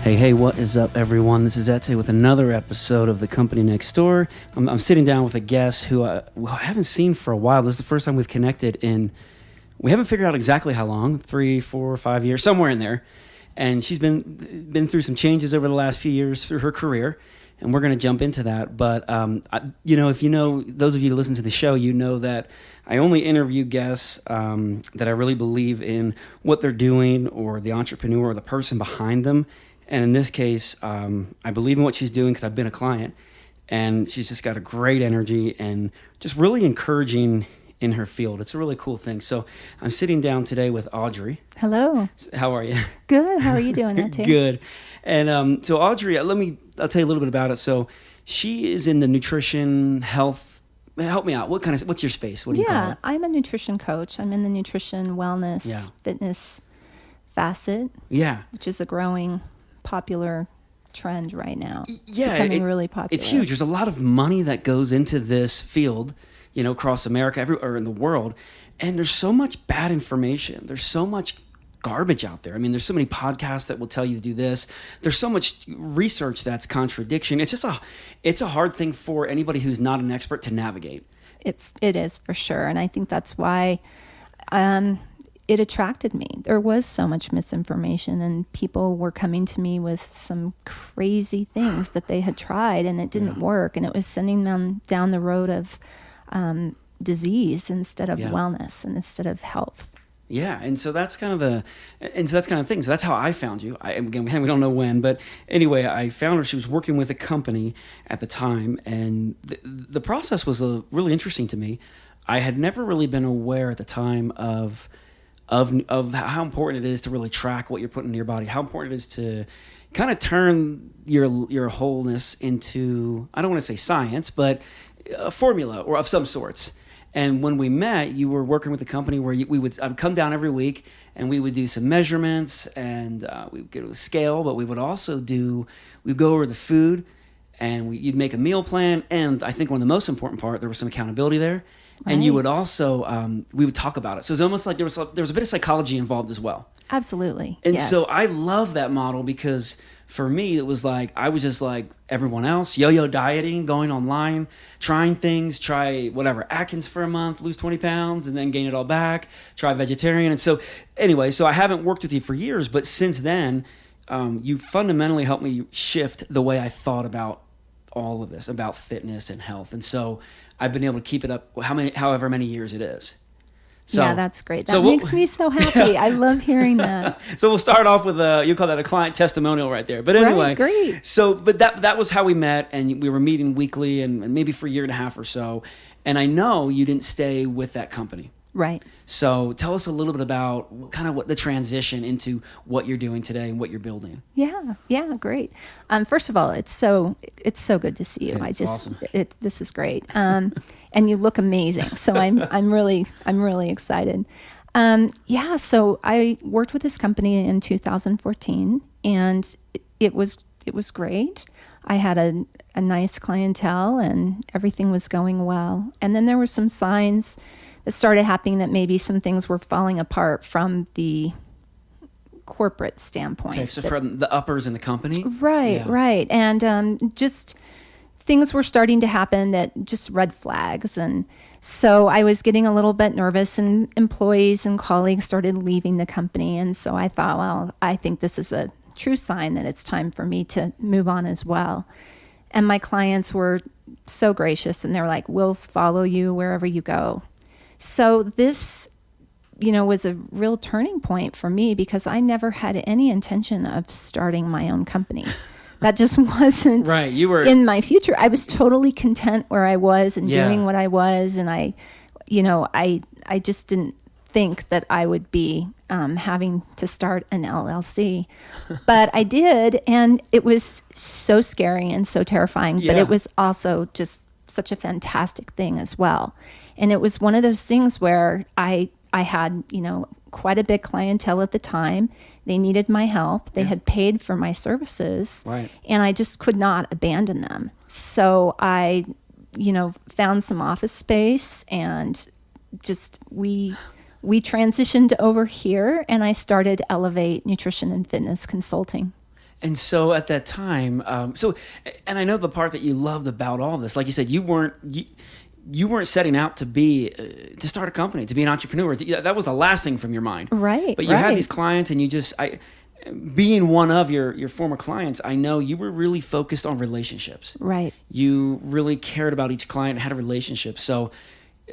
Hey, what is up, everyone? This is Ete with another episode of The Company Next Door. I'm sitting down with a guest who I haven't seen for a while. This is the first time we've connected we haven't figured out exactly how long, 3, 4, 5 years, somewhere in there. And she's been through some changes over the last few years through her career, and we're going to jump into that. But, if you know, those of you who listen to the show, you know that I only interview guests that I really believe in what they're doing or the entrepreneur or the person behind them. And in this case, I believe in what she's doing because I've been a client, and she's just got a great energy and just really encouraging in her field. It's a really cool thing. So I'm sitting down today with Audrey. Hello. How are you? Good. How are you doing, Ete? Good. And so Audrey, I'll tell you a little bit about it. So she is in the nutrition, health. Help me out. What's your space? What do you call it? I'm a nutrition coach. I'm in the nutrition, wellness, fitness facet. Yeah. Which is a growing popular trend right now. It's yeah, becoming really popular. It's huge. There's a lot of money that goes into this field, across America, everywhere in the world, and there's so much bad information. There's so much garbage out there. I mean, there's so many podcasts that will tell you to do this. There's so much research that's contradiction. It's a hard thing for anybody who's not an expert to navigate. It is for sure, and I think that's why it attracted me. There was so much misinformation, and people were coming to me with some crazy things that they had tried and it didn't work, and it was sending them down the road of disease instead of wellness and instead of health. Yeah, and so that's kind of the thing. So that's how I found you. Again, we don't know when, but anyway, I found her. She was working with a company at the time, and the process was really interesting to me. I had never really been aware at the time of how important it is to really track what you're putting into your body, how important it is to kind of turn your wholeness into, I don't want to say science, but a formula or of some sorts. And when we met, you were working with a company where I would come down every week and we would do some measurements and we would get a scale, but we would also we'd go over the food and you'd make a meal plan. And I think one of the most important part, there was some accountability there. Right. And you would also, we would talk about it. So it was almost like there was a bit of psychology involved as well. Absolutely. And so I love that model because for me, it was like, I was just like everyone else, yo-yo dieting, going online, trying things, try whatever, Atkins for a month, lose 20 pounds, and then gain it all back, try vegetarian. And so anyway, so I haven't worked with you for years, but since then, you fundamentally helped me shift the way I thought about all of this, about fitness and health. And so I've been able to keep it up however many years it is. So, yeah, that's great. That makes me so happy. I love hearing that. So we'll start off with you call that a client testimonial right there. But anyway, right, great. So, but that was how we met, and we were meeting weekly and maybe for a year and a half or so. And I know you didn't stay with that company. Right. So tell us a little bit about kind of what the transition into what you're doing today and what you're building. Yeah, great. First of all, it's so good to see you. Yeah, awesome. This is great. And you look amazing. So I'm really excited. So I worked with this company in 2014, and it was great. I had a nice clientele, and everything was going well. And then there were some signs that started happening that maybe some things were falling apart from the corporate standpoint. Okay, so from the uppers in the company? Right. And just things were starting to happen that just red flags. And so I was getting a little bit nervous, and employees and colleagues started leaving the company. And so I thought, well, I think this is a true sign that it's time for me to move on as well. And my clients were so gracious, and they were like, we'll follow you wherever you go. So this, was a real turning point for me because I never had any intention of starting my own company. That just wasn't right. You were in my future. I was totally content where I was and doing what I was. And I just didn't think that I would be having to start an LLC. But I did. And it was so scary and so terrifying. Yeah. But it was also just such a fantastic thing as well. And it was one of those things where I had, quite a big clientele at the time. They needed my help. They had paid for my services. Right. And I just could not abandon them. So I, found some office space, and just we transitioned over here, and I started Elevate Nutrition and Fitness Consulting. And so at that time, and I know the part that you loved about all this, like you said, you weren't setting out to be to start a company, to be an entrepreneur. That was the last thing from your mind, Right. But you had these clients, and being one of your former clients, I know you were really focused on relationships. Right. You really cared about each client and had a relationship. So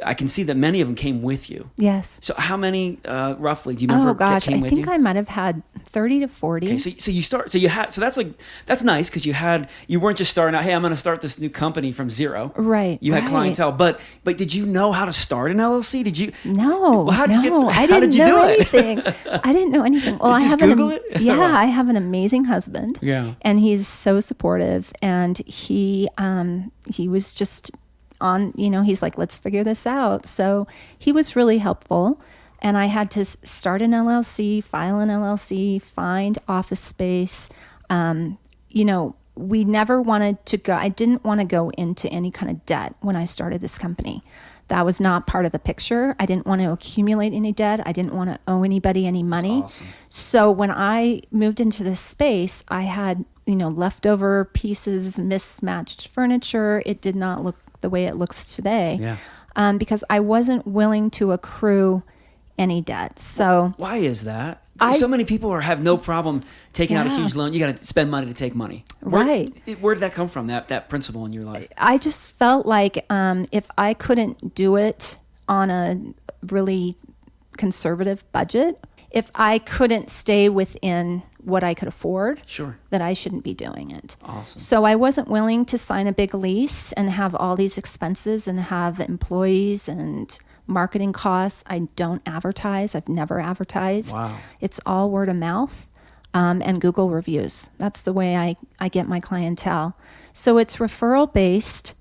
I can see that many of them came with you. Yes. So how many roughly do you remember? Oh gosh, came I with think you? I might have had 30 to 40. Okay, so that's nice because you weren't just starting out. Hey, I'm going to start this new company from zero. Right. You had right. clientele, but did you know how to start an LLC? Did you? No. Well, I didn't know anything. I didn't know anything. Well, Just Google it? Yeah, I have an amazing husband. Yeah. And he's so supportive, and he was just on, he's like, let's figure this out. So he was really helpful. And I had to start an LLC, file an LLC, find office space. We never wanted to go, I didn't want to go into any kind of debt when I started this company. That was not part of the picture. I didn't want to accumulate any debt. I didn't want to owe anybody any money. That's awesome. So when I moved into this space, I had, leftover pieces, mismatched furniture. It did not look the way it looks today. Yeah. Because I wasn't willing to accrue any debt. So why is that? So many people have no problem taking out a huge loan. You got to spend money to take money. Right. Where did that come from? That principle in your life? I just felt like if I couldn't do it on a really conservative budget, if I couldn't stay within what I could afford, sure, that I shouldn't be doing it. Awesome. So I wasn't willing to sign a big lease and have all these expenses and have employees and marketing costs. I don't advertise. I've never advertised. Wow. It's all word of mouth and Google reviews. That's the way I get my clientele. So it's referral based.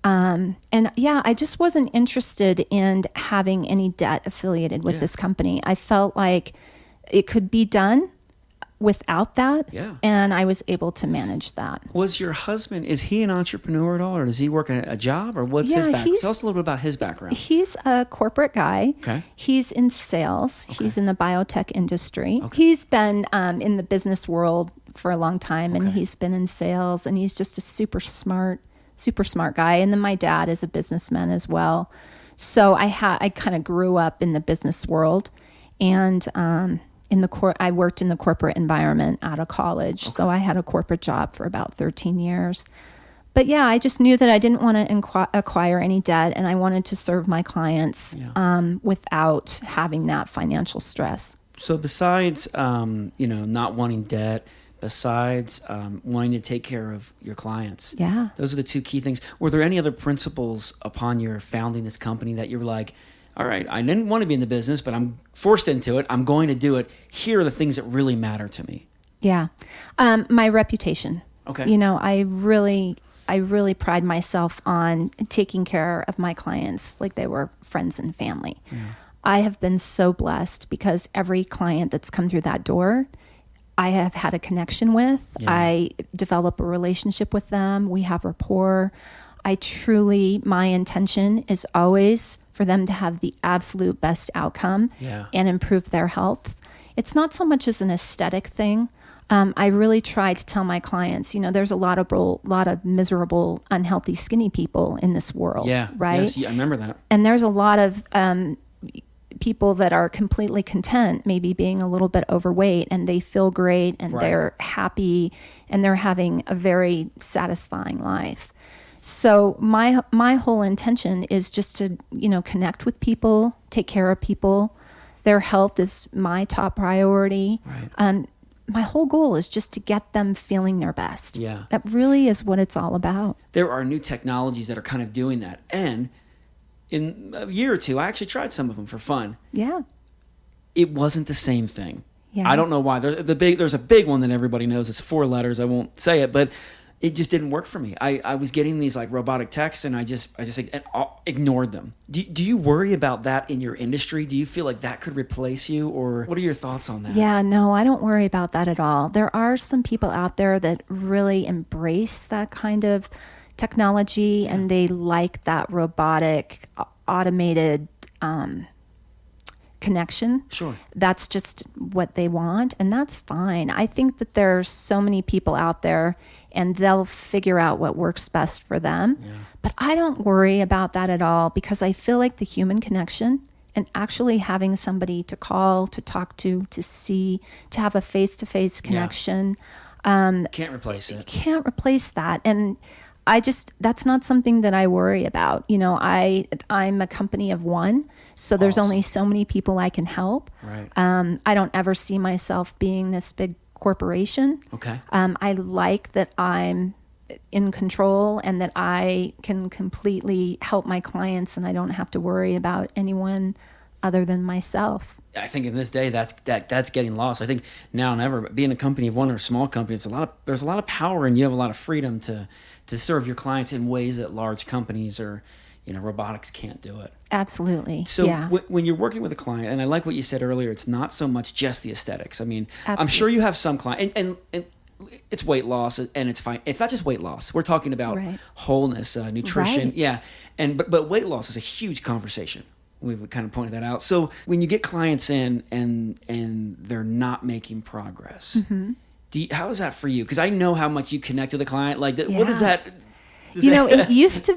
And yeah, I just wasn't interested in having any debt affiliated with this company. I felt like it could be done without that. Yeah. And I was able to manage that. Was your husband, is he an entrepreneur at all, or does he work a job, or what's his background? Tell us a little bit about his background. He's a corporate guy. Okay. He's in sales. Okay. He's in the biotech industry. Okay. He's been in the business world for a long time, and he's been in sales, and he's just a super smart guy. And then my dad is a businessman as well. So I kind of grew up in the business world, and I worked in the corporate environment out of college. Okay. So I had a corporate job for about 13 years. But yeah, I just knew that I didn't want to acquire any debt, and I wanted to serve my clients without having that financial stress. So besides, not wanting debt, besides wanting to take care of your clients, those are the two key things. Were there any other principles upon your founding this company that you were like, all right, I didn't want to be in the business, but I'm forced into it. I'm going to do it. Here are the things that really matter to me. Yeah. My reputation. Okay. I really pride myself on taking care of my clients like they were friends and family. Yeah. I have been so blessed because every client that's come through that door, I have had a connection with. Yeah. I develop a relationship with them. We have rapport. My intention is always for them to have the absolute best outcome and improve their health. It's not so much as an aesthetic thing. I really try to tell my clients, there's a lot of miserable, unhealthy, skinny people in this world, right? Yes, I remember that. And there's a lot of people that are completely content, maybe being a little bit overweight, and they feel great, and they're happy, and they're having a very satisfying life. So my whole intention is just to, connect with people, take care of people. Their health is my top priority. Right. My whole goal is just to get them feeling their best. Yeah. That really is what it's all about. There are new technologies that are kind of doing that. And in a year or two, I actually tried some of them for fun. Yeah. It wasn't the same thing. Yeah. I don't know why. There's a big one that everybody knows. It's 4 letters. I won't say it, but it just didn't work for me. I was getting these like robotic texts, and I just ignored them. Do you worry about that in your industry? Do you feel like that could replace you, or what are your thoughts on that? Yeah, no, I don't worry about that at all. There are some people out there that really embrace that kind of technology, and they like that robotic, automated connection. Sure. That's just what they want, and that's fine. I think that there's so many people out there, and they'll figure out what works best for them. Yeah. But I don't worry about that at all, because I feel like the human connection and actually having somebody to call, to talk to see, to have a face-to-face connection. Can't replace it. Can't replace that. And that's not something that I worry about. I'm a company of one, so there's only so many people I can help. Right. I don't ever see myself being this big corporation. Okay. I like that I'm in control and that I can completely help my clients, and I don't have to worry about anyone other than myself. I think in this day that's getting lost. I think now and ever, being a company of one or a small company, there's a lot of power, and you have a lot of freedom to serve your clients in ways that large companies or robotics can't do it. Absolutely. So yeah. when you're working with a client, and I like what you said earlier, it's not so much just the aesthetics. I mean, Absolutely. I'm sure you have some client, and it's weight loss, and it's fine. It's not just weight loss. We're talking about wholeness, nutrition. Right. Yeah. But weight loss is a huge conversation. We've kind of pointed that out. So when you get clients in and they're not making progress, how is that for you? Because I know how much you connect with the client. Like, what is that? It used to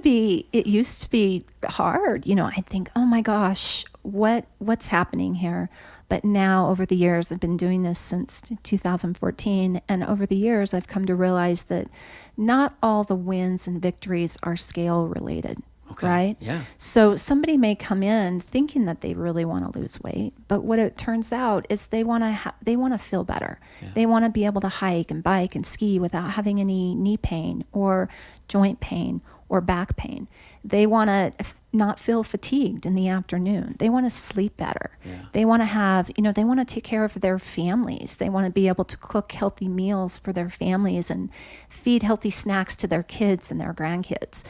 be hard. I think, oh my gosh, what's happening here? But now, over the years, I've been doing this since 2014, and over the years, I've come to realize that not all the wins and victories are scale related. Okay. Right? Yeah. So somebody may come in thinking that they really want to lose weight, but what it turns out is they want to feel better. Yeah. They want to be able to hike and bike and ski without having any knee pain or joint pain or back pain. They want to not feel fatigued in the afternoon. They want to sleep better. Yeah. They want to have, they want to take care of their families. They want to be able to cook healthy meals for their families and feed healthy snacks to their kids and their grandkids.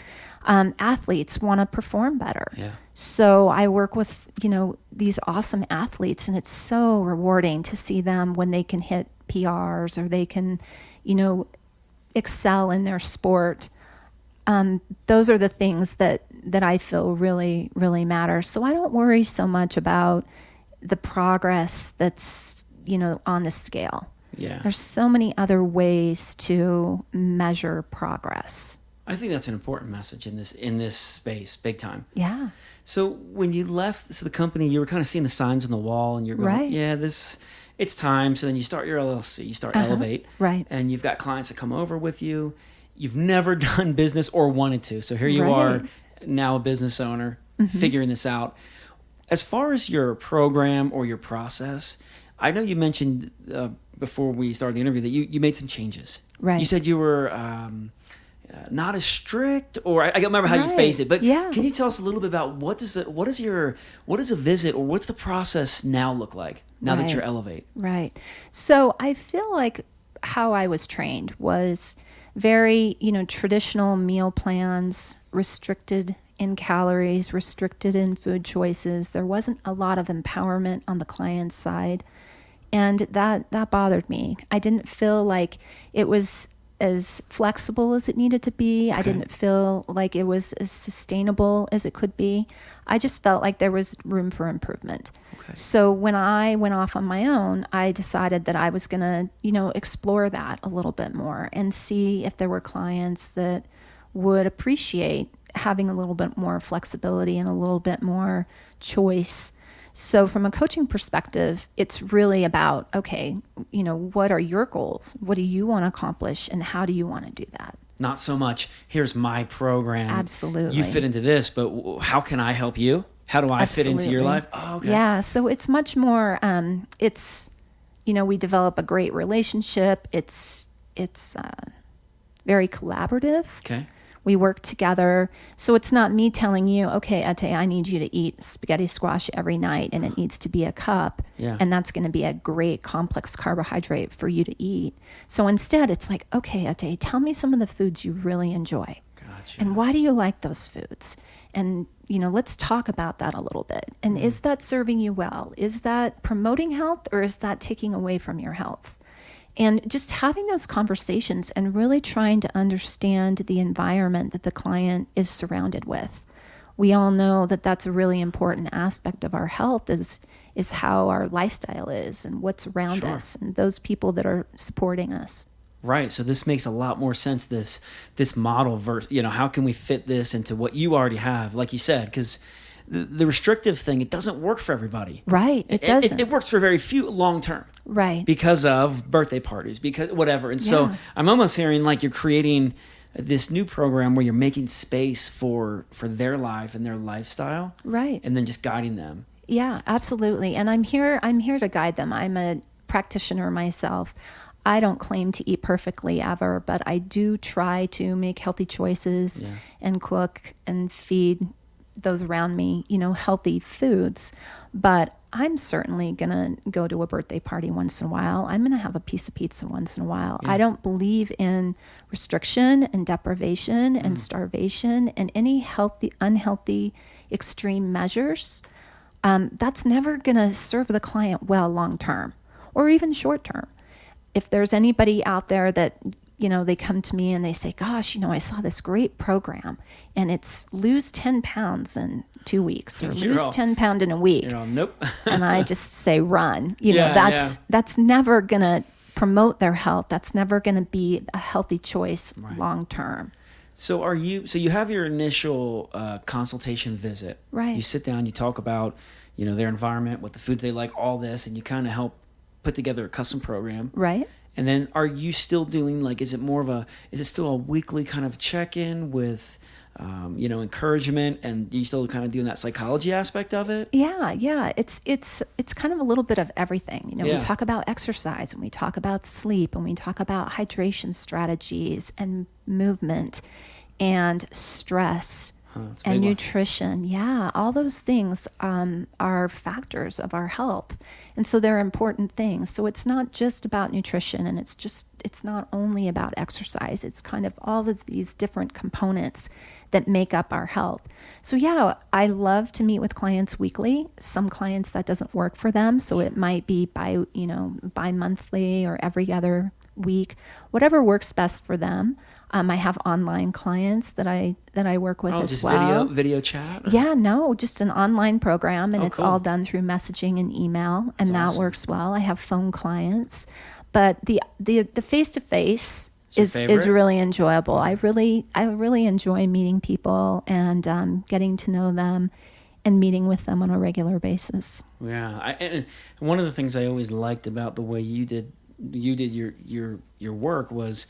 Athletes want to perform better. Yeah. So I work with, these awesome athletes, and it's so rewarding to see them when they can hit PRs or they can, excel in their sport. Those are the things that I feel really, really matter. So I don't worry so much about the progress that's, on the scale. Yeah. There's so many other ways to measure progress. I think that's an important message in this space, big time. Yeah. So when you left the company, you were kind of seeing the signs on the wall, and you're going, right. yeah, it's time. So then you start your LLC, you start Elevate, right? And you've got clients that come over with you. You've never done business or wanted to, so here you are, now a business owner, figuring this out. As far as your program or your process, I know you mentioned before we started the interview that you made some changes. Right. You said you were not as strict, or I don't remember how you phrased it, but can you tell us a little bit about what does a visit or what's the process now look like now that you're Elevate? Right. So I feel like how I was trained was very, traditional meal plans, restricted in calories, restricted in food choices. There wasn't a lot of empowerment on the client's side, and that bothered me. I didn't feel like it was as flexible as it needed to be. Okay. I didn't feel like it was as sustainable as it could be. I just felt like there was room for improvement. Okay. So when I went off on my own, I decided that I was going to, explore that a little bit more and see if there were clients that would appreciate having a little bit more flexibility and a little bit more choice. So from a coaching perspective, it's really about, okay, what are your goals? What do you want to accomplish, and how do you want to do that? Not so much, here's my program. Absolutely. You fit into this, but how can I help you? How do I fit into your life? Oh, okay. Yeah, so it's much more, we develop a great relationship. It's very collaborative. Okay. We work together. So it's not me telling you, okay, Ate, I need you to eat spaghetti squash every night, and it needs to be a cup. Yeah. And that's going to be a great complex carbohydrate for you to eat. So instead, it's like, okay, Ate, tell me some of the foods you really enjoy. Gotcha. And why do you like those foods? And, let's talk about that a little bit. And is that serving you well? Is that promoting health, or is that taking away from your health? And just having those conversations and really trying to understand the environment that the client is surrounded with. We all know that that's a really important aspect of our health is is how our lifestyle is and what's around us and those people that are supporting us. Right. So this makes a lot more sense. This model how can we fit this into what you already have, like you said, because the restrictive thing, it doesn't work for everybody. Right. It doesn't. It works for very few long term. Right. Because of birthday parties, because whatever. And so I'm almost hearing like you're creating this new program where you're making space for their life and their lifestyle. Right. And then just guiding them. Yeah, absolutely. And I'm here to guide them. I'm a practitioner myself. I don't claim to eat perfectly ever, but I do try to make healthy choices and cook and feed those around me, healthy foods. But I'm certainly going to go to a birthday party once in a while. I'm going to have a piece of pizza once in a while. I don't believe in restriction and deprivation and starvation and any unhealthy, extreme measures. That's never going to serve the client well long term or even short term. If there's anybody out there that, they come to me and they say, gosh, I saw this great program and it's lose 10 pounds in 2 weeks or lose 10 pounds in a week. Nope. And I just say, run. That's never going to promote their health. That's never going to be a healthy choice long term. So you have your initial consultation visit. Right. You sit down, you talk about, their environment, what the foods they like, all this, and you kind of help put together a custom program. Right. And then are you still doing is it still a weekly kind of check-in with, encouragement, and you still kind of doing that psychology aspect of it? Yeah. It's kind of a little bit of everything. We talk about exercise and we talk about sleep and we talk about hydration strategies and movement and stress and nutrition. Yeah, all those things are factors of our health. And so they're important things. So it's not just about nutrition and it's not only about exercise. It's kind of all of these different components that make up our health. So yeah, I love to meet with clients weekly. Some clients that doesn't work for them. So it might be bi-monthly or every other week, whatever works best for them. I have online clients that I work with as well. Video chat? Or? Yeah, no, just an online program, and it's cool. all done through messaging and email, and that awesome. works well. I have phone clients, but the face-to-face is really enjoyable. I really enjoy meeting people and getting to know them and meeting with them on a regular basis. Yeah, and one of the things I always liked about the way you did your work was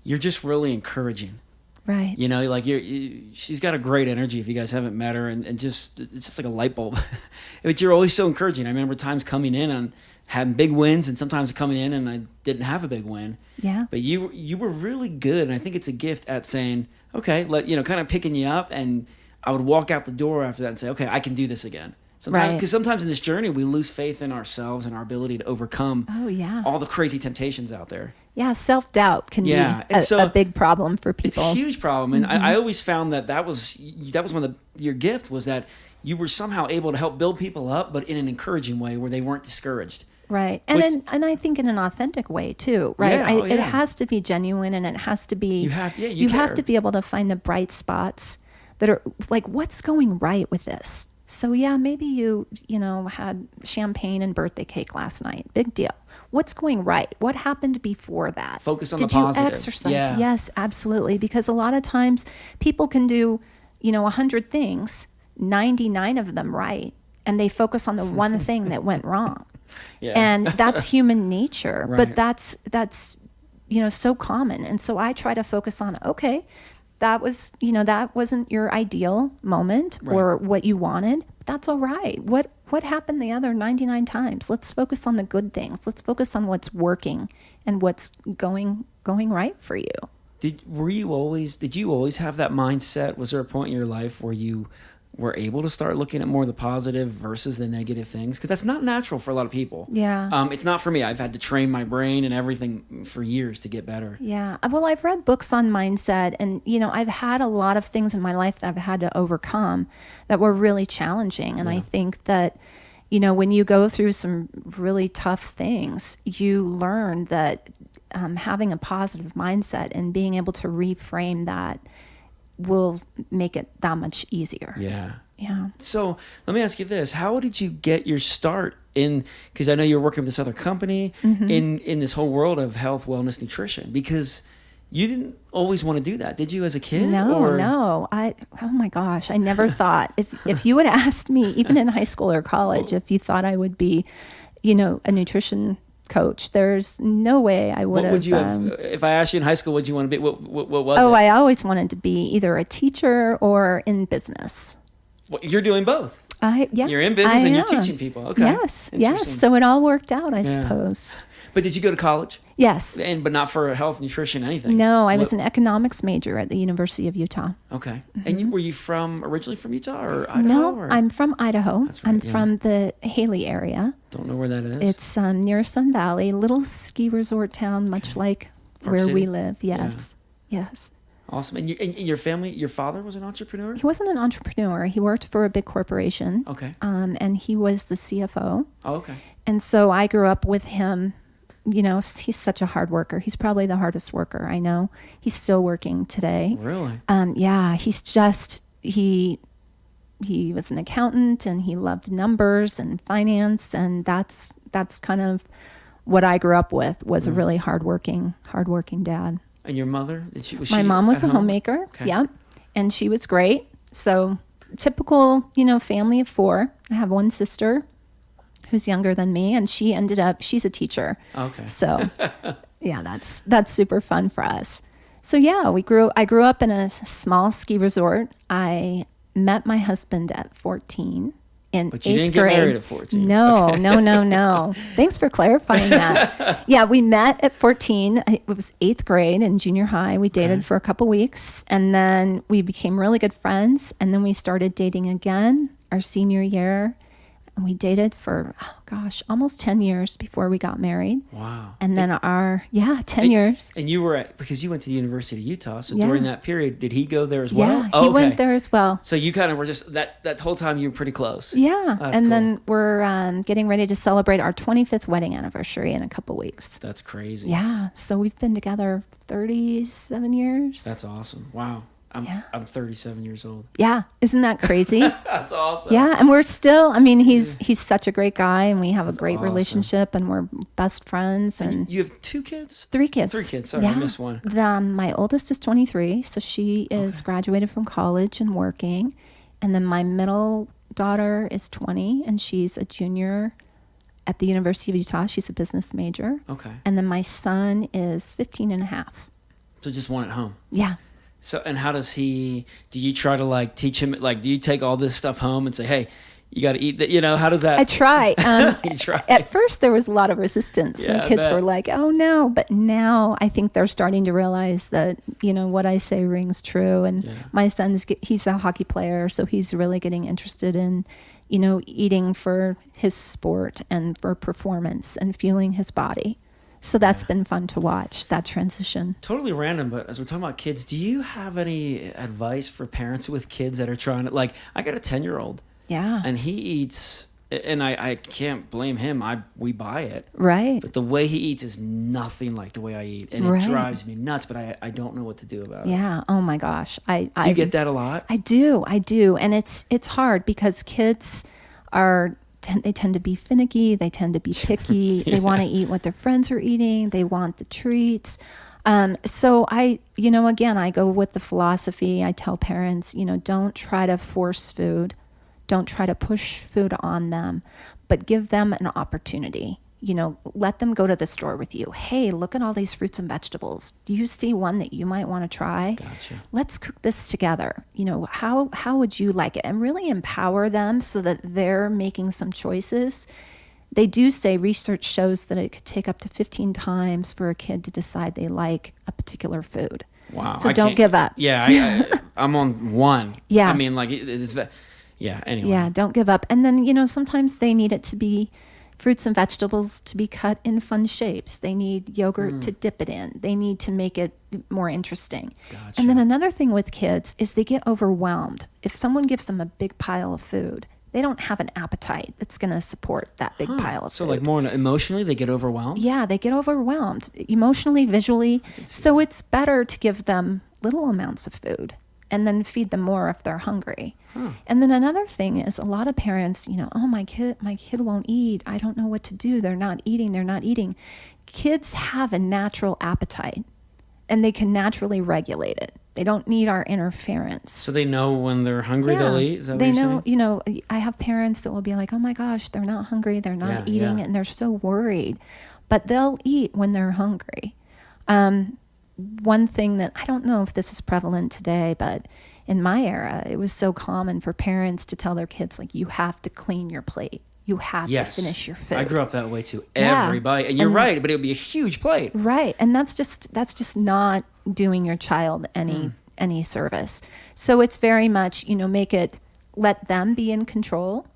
you're just really encouraging. Right. She's got a great energy if you guys haven't met her, and just it's just like a light bulb. But you're always so encouraging. I remember times coming in and having big wins, and sometimes coming in and I didn't have a big win. Yeah. But you were really good, and I think it's a gift at saying, okay, kind of picking you up, and I would walk out the door after that and say, okay, I can do this again. Because sometimes in this journey we lose faith in ourselves and our ability to overcome all the crazy temptations out there. Yeah, self-doubt can be a big problem for people. It's a huge problem, and I always found that was one of your gift was that you were somehow able to help build people up, but in an encouraging way where they weren't discouraged. Right, and I think in an authentic way too. Right, it has to be genuine, and it has to be. You have to be able to find the bright spots that are like, what's going right with this. So yeah, maybe you had champagne and birthday cake last night. Big deal. What's going right? What happened before that? Focus on the positives. Did you exercise? Yeah. Yes, absolutely. Because a lot of times people can do, 100 things, 99 of them right, and they focus on the one thing that went wrong. Yeah. And that's human nature. Right. But that's so common. And so I try to focus on, okay, that wasn't your ideal moment or what you wanted. But that's all right. What happened the other 99 times? Let's focus on the good things. Let's focus on what's working and what's going right for you. Did you always have that mindset? Was there a point in your life where you were able to start looking at more the positive versus the negative things? Because that's not natural for a lot of people. Yeah. It's not for me. I've had to train my brain and everything for years to get better. Yeah. Well, I've read books on mindset, and, I've had a lot of things in my life that I've had to overcome that were really challenging. And I think that, when you go through some really tough things, you learn that having a positive mindset and being able to reframe that will make it that much easier. Yeah. Yeah. So let me ask you this. How did you get your start in, because I know you're working with this other company, in this whole world of health, wellness, nutrition, because you didn't always want to do that, did you, as a kid? No. Oh my gosh, I never thought, if you had asked me, even in high school or college, if you thought I would be, a nutrition coach, there's no way I would have. What would you have, if I asked you in high school, what you want to be? What was it? Oh, I always wanted to be either a teacher or in business. Well, you're doing both. Yeah. You're in business and you're teaching people. Okay. Yes. So it all worked out, I suppose. But did you go to college? Yes. But not for health, nutrition, anything? No, I was an economics major at the University of Utah. Okay. And were you originally from Utah or Idaho? No, or? I'm from Idaho. That's right, I'm from the Haley area. Don't know where that is. It's near Sun Valley, little ski resort town, much like Park where City? we live. Yes. Yes. Awesome. And your family, your father was an entrepreneur? He wasn't an entrepreneur. He worked for a big corporation. Okay. And he was the CFO. Oh, okay. And so I grew up with him. He's such a hard worker. He's probably the hardest worker I know. He's still working today. Really? Yeah, he was an accountant and he loved numbers and finance, and that's kind of what I grew up with, was a really hardworking dad. And your mother? My mom was a homemaker. Okay. Yeah. And she was great. So typical, family of four. I have one sister who's younger than me, and she's a teacher. Okay. So yeah, that's super fun for us. So yeah, I grew up in a small ski resort. I met my husband at 14 in 8th grade. But you didn't get married at 14. No, okay. No. Thanks for clarifying that. Yeah, we met at 14. It was 8th grade in junior high. We dated for a couple weeks, and then we became really good friends, and then we started dating again our senior year. And we dated for, almost 10 years before we got married. Wow. And then 10 years. And you were because you went to the University of Utah. So during that period, did he go there as well? Yeah, he went there as well. So you kind of were just, that whole time you were pretty close. Yeah. That's and cool. then we're getting ready to celebrate our 25th wedding anniversary in a couple weeks. That's crazy. Yeah. So we've been together 37 years. That's awesome. Wow. I'm 37 years old. Yeah. Isn't that crazy? That's awesome. Yeah. And we're still, he's such a great guy, and we have a great awesome. relationship, and we're best friends. And you have 2 kids? 3 kids. 3 kids. Sorry, I missed one. My oldest is 23. So she is graduated from college and working. And then my middle daughter is 20, and she's a junior at the University of Utah. She's a business major. Okay. And then my son is 15 and a half. So just one at home? Yeah. So, and how does do you try to teach him, do you take all this stuff home and say, hey, you got to eat that, how does that? I try. You try. At first there was a lot of resistance when kids were like, oh no, but now I think they're starting to realize that, what I say rings true. And my he's a hockey player, so he's really getting interested in, eating for his sport and for performance and fueling his body. So that's been fun to watch, that transition. Totally random, but as we're talking about kids, do you have any advice for parents with kids that are trying to, I got a 10-year-old. Yeah. And he eats, and I can't blame him. We buy it. Right. But the way he eats is nothing like the way I eat. And it drives me nuts, but I don't know what to do about it. Yeah. Oh my gosh. Do you get that a lot? I do. And it's hard because kids they tend to be finicky. They tend to be picky. They want to eat what their friends are eating. They want the treats. So I go with the philosophy. I tell parents, don't try to force food. Don't try to push food on them, but give them an opportunity. Let them go to the store with you. Hey, look at all these fruits and vegetables. Do you see one that you might want to try? Gotcha. Let's cook this together. How would you like it? And really empower them so that they're making some choices. They do say research shows that it could take up to 15 times for a kid to decide they like a particular food. Wow. So don't give up. Yeah, I'm on one. Yeah. Anyway. Yeah, don't give up. And then, sometimes they need it to be fruits and vegetables to be cut in fun shapes. They need yogurt to dip it in. They need to make it more interesting. Gotcha. And then another thing with kids is they get overwhelmed. If someone gives them a big pile of food, they don't have an appetite that's going to support that big pile of food. So more emotionally, they get overwhelmed? Yeah, they get overwhelmed emotionally, visually. So it's better to give them little amounts of food and then feed them more if they're hungry. And then another thing is a lot of parents, oh, my kid won't eat. I don't know what to do. They're not eating. Kids have a natural appetite, and they can naturally regulate it. They don't need our interference. So they know when they're hungry, they'll eat? Is that what you're saying? I have parents that will be like, oh my gosh, they're not hungry, they're not eating, and they're so worried. But they'll eat when they're hungry. One thing that, I don't know if this is prevalent today, but in my era, it was so common for parents to tell their kids, like, you have to clean your plate. You have to finish your food. I grew up that way too. Every bite. And you're right, but it would be a huge plate. Right. And that's just not doing your child any service. So it's very much, let them be in control.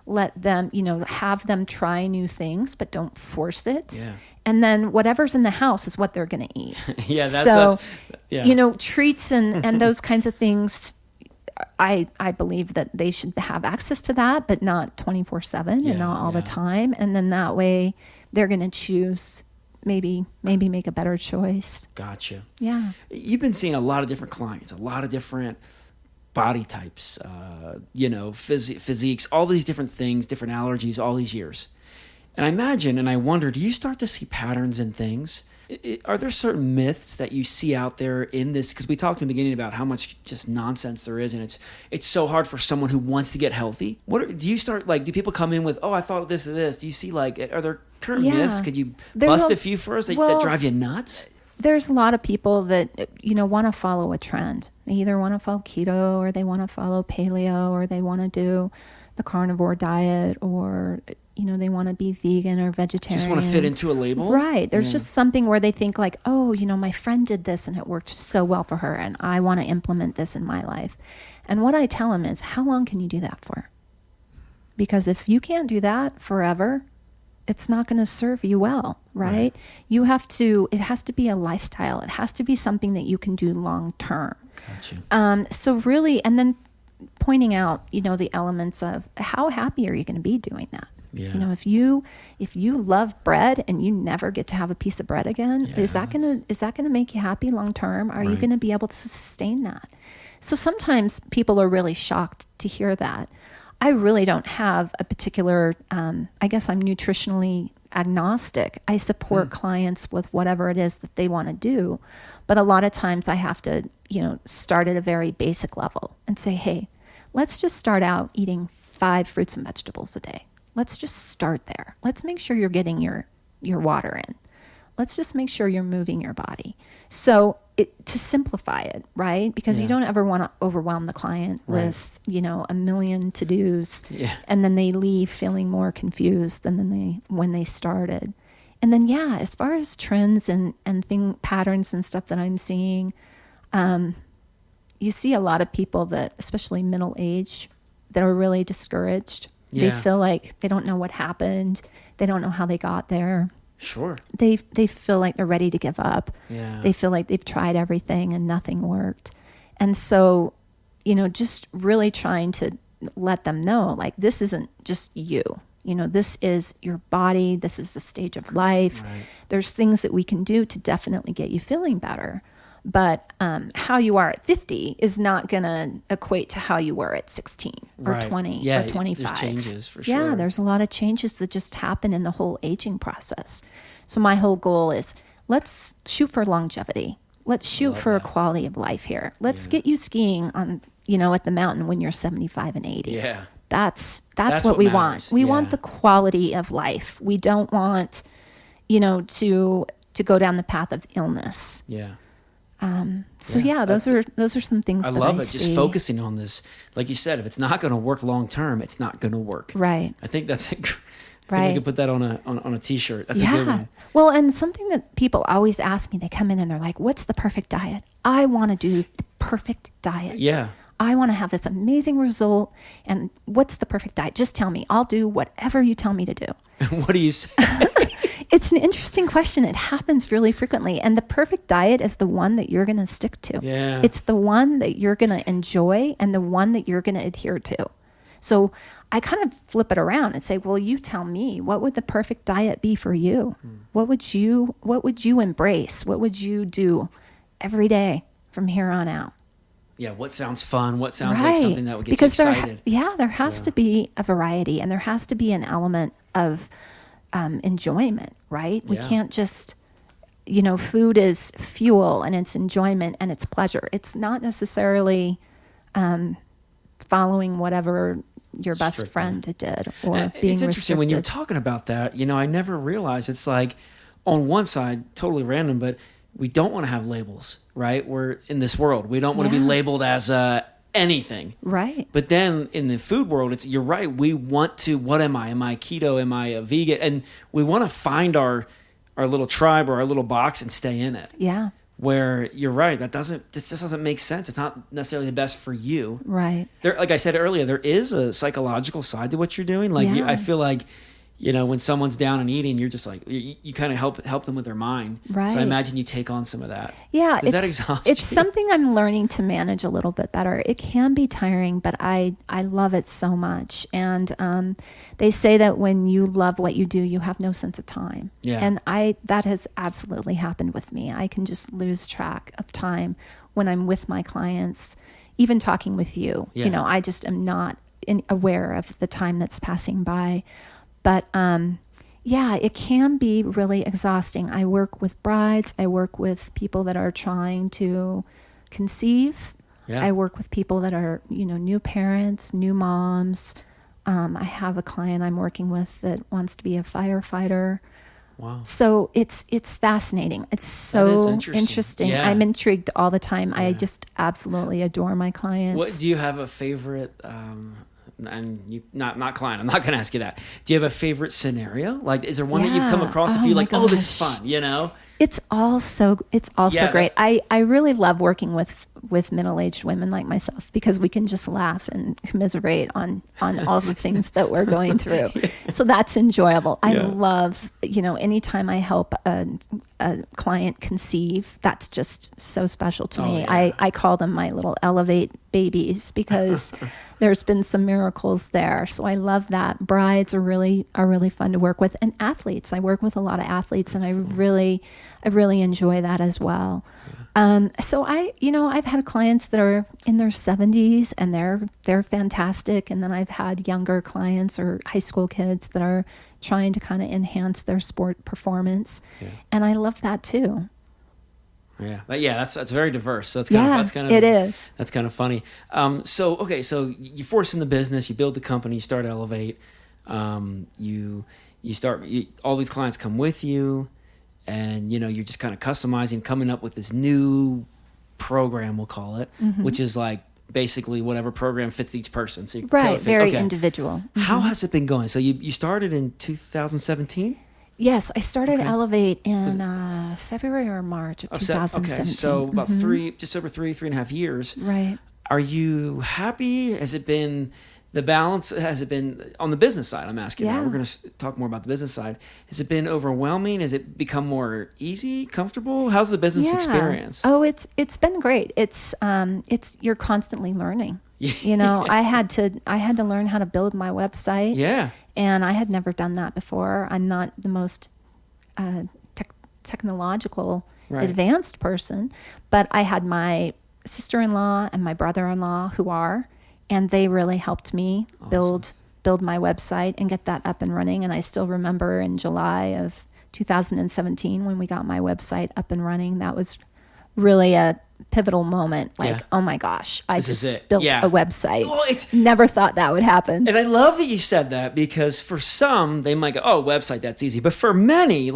Let them, have them try new things, but don't force it. Yeah. And then whatever's in the house is what they're going to eat. Treats and those kinds of things, I believe that they should have access to that, but not 24/7 and not all the time. And then that way they're going to choose, maybe make a better choice. Gotcha. Yeah. You've been seeing a lot of different clients, a lot of different body types, physiques, all these different things, different allergies, all these years. And I imagine, and I wonder, do you start to see patterns in things? Are there certain myths that you see out there in this? Because we talked in the beginning about how much just nonsense there is, and it's so hard for someone who wants to get healthy. Do you start, do people come in with, oh, I thought this or this? Do you see, are there current myths? Could you bust a few for us that drive you nuts? There's a lot of people that, want to follow a trend. They either want to follow keto, or they want to follow paleo, or they want to do the carnivore diet, or they want to be vegan or vegetarian. Just want to fit into a label? Right. There's just something where they think like, oh, my friend did this and it worked so well for her, and I want to implement this in my life. And what I tell them is, how long can you do that for? Because if you can't do that forever, it's not going to serve you well, right? You have to, it has to be a lifestyle. It has to be something that you can do long term. Gotcha. So really, and then pointing out, the elements of how happy are you going to be doing that? Yeah. If you love bread and you never get to have a piece of bread again, is that gonna make you happy long term? Are you gonna be able to sustain that? So sometimes people are really shocked to hear that. I really don't have a particular. I guess I'm nutritionally agnostic. I support clients with whatever it is that they want to do, but a lot of times I have to, start at a very basic level and say, hey, let's just start out eating 5 fruits and vegetables a day. Let's just start there. Let's make sure you're getting your water in. Let's just make sure you're moving your body. So to simplify it, right? Because you don't ever want to overwhelm the client with, a million to-dos, and then they leave feeling more confused than when they started. And then, as far as trends and patterns and stuff that I'm seeing, you see a lot of people that, especially middle age, that are really discouraged. They feel like they don't know what happened. They don't know how they got there. Sure. They feel like they're ready to give up. Yeah. They feel like they've tried everything and nothing worked. And so, just really trying to let them know, like, this isn't just you. This is your body. This is the stage of life. Right. There's things that we can do to definitely get you feeling better. But how you are at 50 is not going to equate to how you were at 16 or 20 or 25. There's changes for sure. Yeah, there's a lot of changes that just happen in the whole aging process. So my whole goal is, let's shoot for longevity. Let's shoot for a quality of life here. Let's get you skiing on, at the mountain when you're 75 and 80. Yeah. That's what we matters. want. We want the quality of life. We don't want, to go down the path of illness. Yeah. Those are some things I that love I it. see. Just focusing on this, like you said, if it's not going to work long term, it's not going to work. Right. I think that's I think I could put that on a t-shirt. That's a good one. Well, and something that people always ask me, they come in and they're like, "What's the perfect diet?" I want to do the perfect diet. Yeah. I want to have this amazing result. And what's the perfect diet? Just tell me. I'll do whatever you tell me to do. What do you say? It's an interesting question. It happens really frequently. And the perfect diet is the one that you're going to stick to. Yeah. It's the one that you're going to enjoy and the one that you're going to adhere to. So I kind of flip it around and say, well, you tell me, what would the perfect diet be for you? What would you embrace? What would you do every day from here on out? Yeah, what sounds fun? What sounds like something that would get because you excited? There has to be a variety, and there has to be an element of enjoyment, right? We can't just, food is fuel and it's enjoyment and it's pleasure. It's not necessarily following whatever your best friend did or being It's interesting restricted. when you're talking about that. I never realized it's like on one side, totally random, but we don't want to have labels, right? We're in this world. We don't want to be labeled as anything. Right. But then in the food world, you're right. We want to, what am I? Am I keto? Am I a vegan? And we want to find our little tribe or our little box and stay in it. Yeah. Where you're right, this just doesn't make sense. It's not necessarily the best for you. Right. Like I said earlier, there is a psychological side to what you're doing. Like I feel like, when someone's down and eating, you're just like, you kind of help them with their mind. Right. So I imagine you take on some of that. Yeah. Does that exhaust you? It's something I'm learning to manage a little bit better. It can be tiring, but I love it so much. And they say that when you love what you do, you have no sense of time. Yeah. And that has absolutely happened with me. I can just lose track of time when I'm with my clients, even talking with you. Yeah. I just am not aware of the time that's passing by. But it can be really exhausting. I work with brides. I work with people that are trying to conceive. Yeah. I work with people that are, new parents, new moms. I have a client I'm working with that wants to be a firefighter. Wow. So it's fascinating. It's so interesting. Yeah. I'm intrigued all the time. I just absolutely adore my clients. What do you have a favorite? And you not client. I'm not going to ask you that. Do you have a favorite scenario? Like, is there one that you've come across and feel like, oh, this is fun? It's also great. I really love working with middle-aged women like myself because we can just laugh and commiserate on all the things that we're going through. So that's enjoyable. I love, anytime I help a client conceive, that's just so special to me. Yeah. I call them my little elevate babies because there's been some miracles there. So I love that. Brides are really fun to work with, and athletes. I work with a lot of athletes, and I really enjoy that as well. So I've had clients that are in their 70s and they're fantastic. And then I've had younger clients or high school kids that are trying to kind of enhance their sport performance. Yeah. And I love that too. Yeah. That's very diverse. So it is. That's kind of funny. So you force in the business, you build the company, you start Elevate, you start, all these clients come with you. And, you're just kind of customizing, coming up with this new program, we'll call it, which is like basically whatever program fits each person. So very individual. Mm-hmm. How has it been going? So you started in 2017? Yes, I started Elevate in February or March of 2017. Okay, so about just over 3.5 years. Right. Are you happy? Has it been... The balance, has it been on the business side? I'm asking now. We're going to talk more about the business side. Has it been overwhelming? Has it become more easy, comfortable? How's the business experience? Oh, it's been great. It's you're constantly learning. I had to learn how to build my website. Yeah. And I had never done that before. I'm not the most technological advanced person, but I had my sister-in-law and my brother-in-law who are. And they really helped me build my website and get that up and running. And I still remember in July of 2017 when we got my website up and running, that was really a pivotal moment. Oh my gosh, I just built a website. Well, never thought that would happen. And I love that you said that because for some, they might go, oh, website, that's easy. But for many,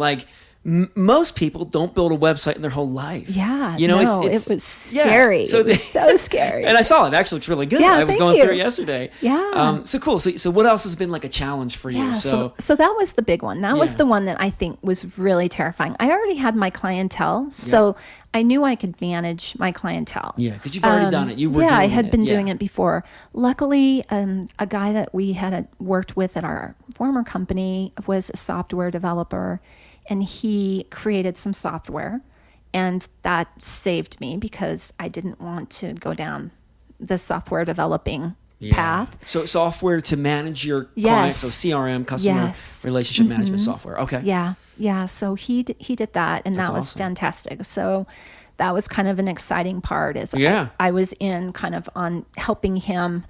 most people don't build a website in their whole life. Yeah, it was scary. Yeah. So it was so scary. And I saw it. It actually looks really good. Yeah, I was going through it yesterday. Yeah. So cool. So what else has been like a challenge for you? Yeah, so that was the big one. That was the one that I think was really terrifying. I already had my clientele, so I knew I could manage my clientele. Yeah, because you've already done it. You were doing it. I had been doing it before. Luckily, a guy that we had worked with at our former company was a software developer. And he created some software, and that saved me because I didn't want to go down the software developing path. So software to manage your clients, so CRM, customer relationship management software. Okay. Yeah. So he did that, and that was awesome. Fantastic. So that was kind of an exciting part is Yeah. I was in kind of on helping him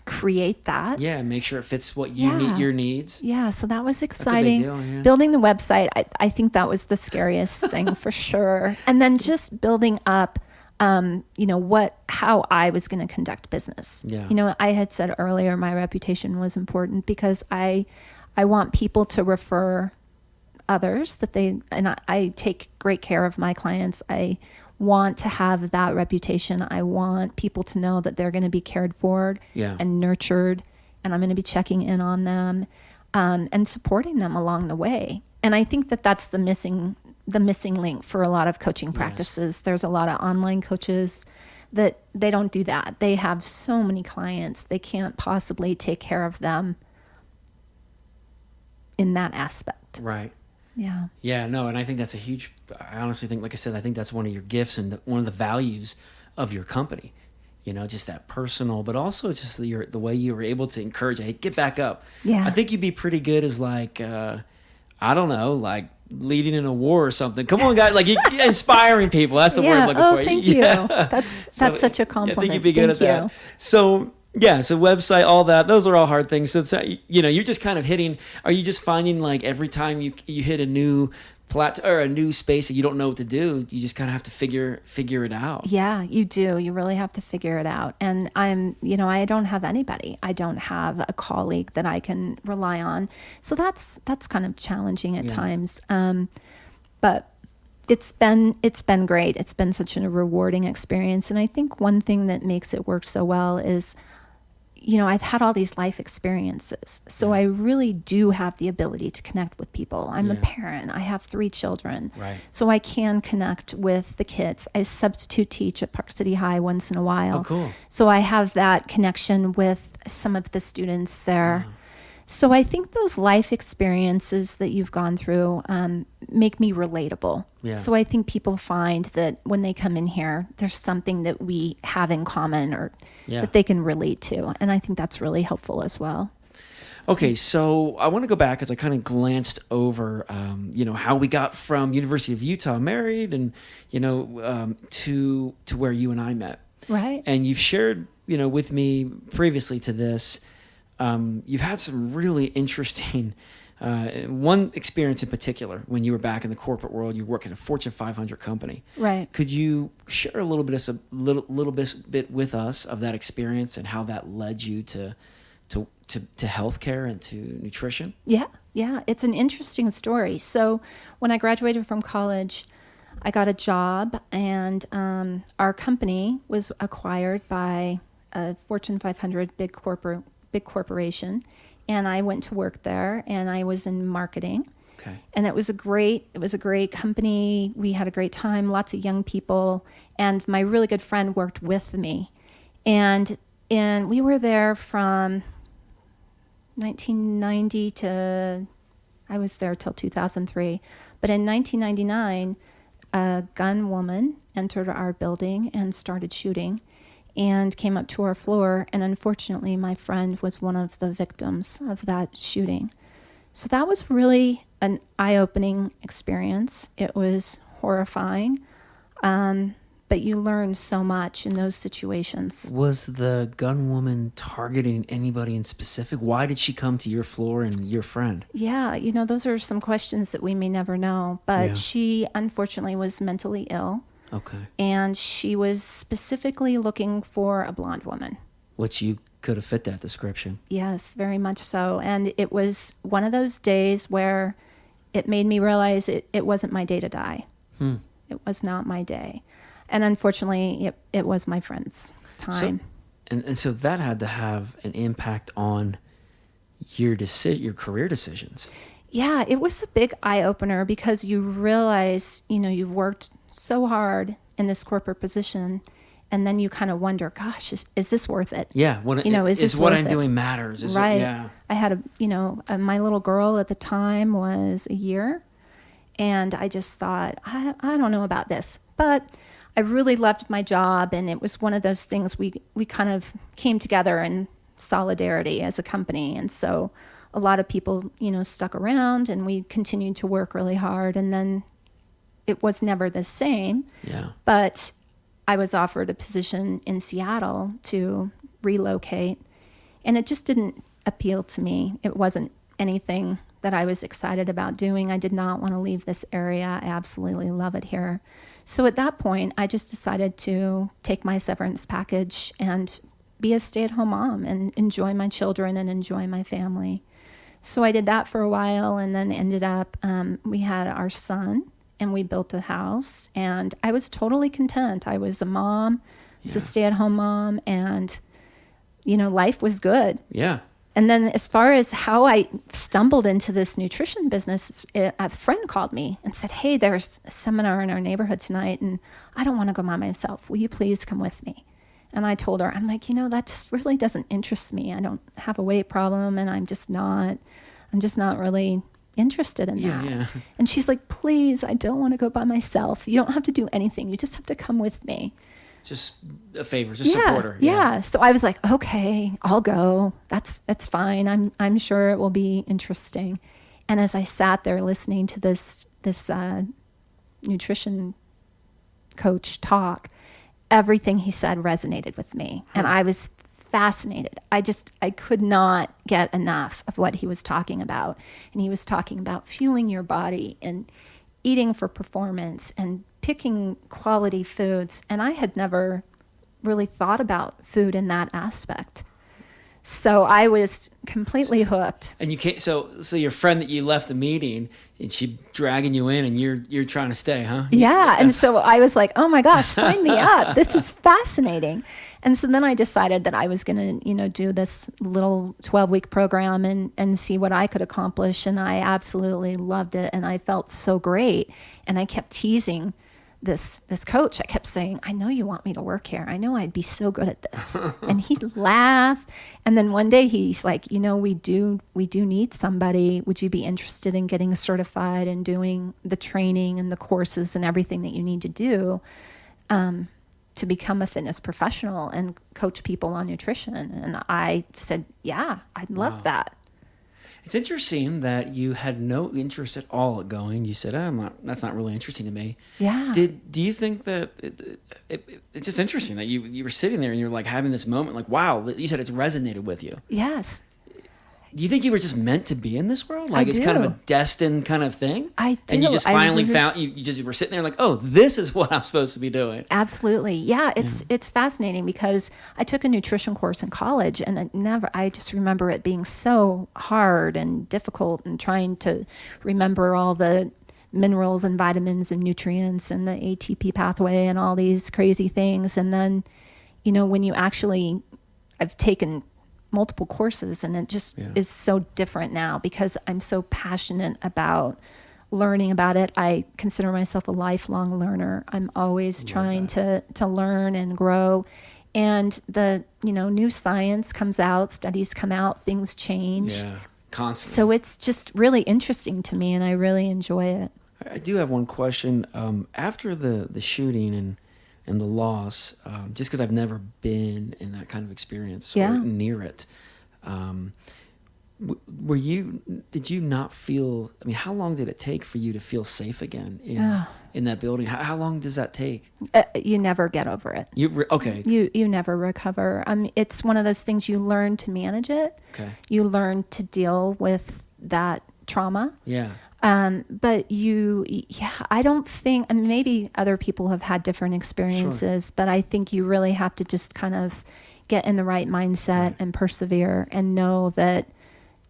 create that. Yeah, make sure it fits what you need, your needs. Yeah, so that was That's a exciting. big deal, yeah. Building the website, I think that was the scariest thing for sure. And then just building up, how I was going to conduct business. Yeah. I had said earlier my reputation was important because I want people to refer others I take great care of my clients. I want to have that reputation. I want people to know that they're going to be cared for and nurtured, and I'm going to be checking in on them and supporting them along the way. And I think that that's the missing link for a lot of coaching practices. There's a lot of online coaches that they don't do that. They have so many clients, they can't possibly take care of them in that aspect. Right. Yeah. Yeah, no, and I think that's I honestly think, like I said, I think that's one of your gifts and one of the values of your company. Just that personal, but also just the way you were able to encourage, hey, get back up. Yeah. I think you'd be pretty good as like, I don't know, like leading in a war or something. Come on, guys, like inspiring people. That's the word I'm looking for. Thank you. That's such a compliment. I think you'd be good at Thank that. you. So website, all that, those are all hard things. So it's, you're just kind of are you just finding like every time you hit a new or a new space that you don't know what to do, you just kind of have to figure it out. Yeah, you do. You really have to figure it out. And I don't have anybody. I don't have a colleague that I can rely on. So that's kind of challenging at times. But it's been great. It's been such a rewarding experience. And I think one thing that makes it work so well is, I've had all these life experiences. So I really do have the ability to connect with people. I'm a parent. I have 3 children. Right. So I can connect with the kids. I substitute teach at Park City High once in a while. Oh, cool. So I have that connection with some of the students there. So I think those life experiences that you've gone through make me relatable. Yeah. So I think people find that when they come in here, there's something that we have in common or that they can relate to. And I think that's really helpful as well. Okay, so I want to go back because I kind of glanced over, how we got from University of Utah married and, to where you and I met. Right. And you've shared, with me previously to this, you've had some really interesting, one experience in particular when you were back in the corporate world. You work at a Fortune 500 company. Right. Could you share a little bit with us of that experience and how that led you to healthcare and to nutrition? Yeah. It's an interesting story. So when I graduated from college, I got a job, and our company was acquired by a Fortune 500 big corporation, and I went to work there, and I was in marketing. Okay. And it was a great company. We had a great time, lots of young people, and my really good friend worked with me. And we were there from 1990 to, I was there till 2003. But in 1999, a gun woman entered our building and started shooting and came up to our floor. And unfortunately, my friend was one of the victims of that shooting. So that was really an eye-opening experience. It was horrifying, but you learn so much in those situations. Was the gun woman targeting anybody in specific? Why did she come to your floor and your friend? Yeah, those are some questions that we may never know. But she, unfortunately, was mentally ill. Okay. And she was specifically looking for a blonde woman. Which you could have fit that description. Yes, very much so. And it was one of those days where it made me realize it wasn't my day to die. It was not my day. And unfortunately, it was my friend's time. And so that had to have an impact on your career decisions. Yeah, it was a big eye-opener because you realize, you've worked so hard in this corporate position, and then you kind of wonder, gosh, is this worth it? Yeah, is this what worth I'm it? doing matters. Right. I had my little girl at the time was a year, and I just thought, I don't know about this, but I really loved my job, and it was one of those things we kind of came together in solidarity as a company, and so a lot of people, stuck around, and we continued to work really hard, and then it was never the same. Yeah. But I was offered a position in Seattle to relocate, and it just didn't appeal to me. It wasn't anything that I was excited about doing. I did not want to leave this area. I absolutely love it here. So at that point, I just decided to take my severance package and be a stay-at-home mom and enjoy my children and enjoy my family. So I did that for a while, and then ended up, we had our son, and we built a house, and I was totally content. I was a mom, I was a stay-at-home mom, and, life was good. Yeah. And then as far as how I stumbled into this nutrition business, a friend called me and said, hey, there's a seminar in our neighborhood tonight, and I don't want to go by myself. Will you please come with me? And I told her, I'm like, that just really doesn't interest me. I don't have a weight problem, and I'm just not really interested in that. Yeah. And she's like, please, I don't want to go by myself. You don't have to do anything. You just have to come with me. Just a favor, just support her. Yeah. So I was like, okay, I'll go. That's fine. I'm sure it will be interesting. And as I sat there listening to this nutrition coach talk, everything he said resonated with me. And I was fascinated. I could not get enough of what he was talking about. And he was talking about fueling your body and eating for performance and picking quality foods. And I had never really thought about food in that aspect. So I was completely hooked. And you can't. So your friend that you left the meeting, and she dragging you in, and you're trying to stay, huh? Yeah. And so I was like, oh my gosh, sign me up. This is fascinating. And so then I decided that I was going to, do this little 12-week program and see what I could accomplish. And I absolutely loved it. And I felt so great. And I kept teasing this coach. I kept saying, I know you want me to work here. I know I'd be so good at this. And he'd laugh. And then one day he's like, we do need somebody. Would you be interested in getting certified and doing the training and the courses and everything that you need to do to become a fitness professional and coach people on nutrition? And I said, yeah, I'd love that. It's interesting that you had no interest at all at going. You said, that's not really interesting to me. Yeah. Do you think that it's just interesting that you were sitting there and you're like having this moment, like, wow, you said it's resonated with you. Yes. Do you think you were just meant to be in this world? Like, I it's do. kind of a destined kind of thing? I do. And you just finally found, you were sitting there like, oh, this is what I'm supposed to be doing. Absolutely. Yeah, it's fascinating because I took a nutrition course in college, and I just remember it being so hard and difficult, and trying to remember all the minerals and vitamins and nutrients and the ATP pathway and all these crazy things. And then, when you actually, I've taken multiple courses, and it just is so different now because I'm so passionate about learning about it. I consider myself a lifelong learner. I'm always trying to learn and grow. And the, new science comes out, studies come out, things change. Yeah, constantly. So it's just really interesting to me, and I really enjoy it. I do have one question. After the shooting and the loss, just because I've never been in that kind of experience or near it, did you not feel, how long did it take for you to feel safe again in that building? How long does that take? You never get over it. Okay. You never recover. It's one of those things, you learn to manage it. Okay. You learn to deal with that trauma. Yeah. But I don't think, maybe other people have had different experiences, but I think you really have to just kind of get in the right mindset and persevere and know that,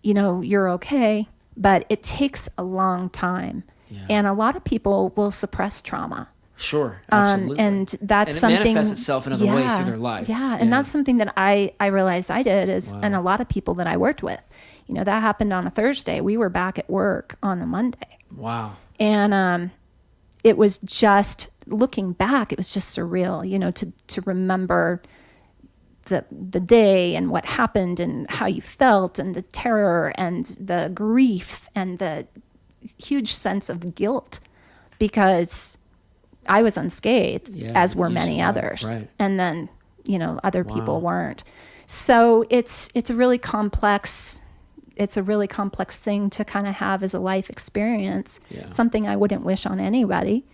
you're okay, but it takes a long time. Yeah. And a lot of people will suppress trauma. Sure, absolutely. And that's something. And it manifests itself in other ways through their life. Yeah, and that's something that I realized I did, and a lot of people that I worked with. That happened on a Thursday. We were back at work on a Monday. Wow. And it was just, looking back, it was just surreal, to remember the day and what happened and how you felt and the terror and the grief and the huge sense of guilt, because I was unscathed, as were many others. Right. And then, other people weren't. So it's a really complex thing to kind of have as a life experience, something I wouldn't wish on anybody.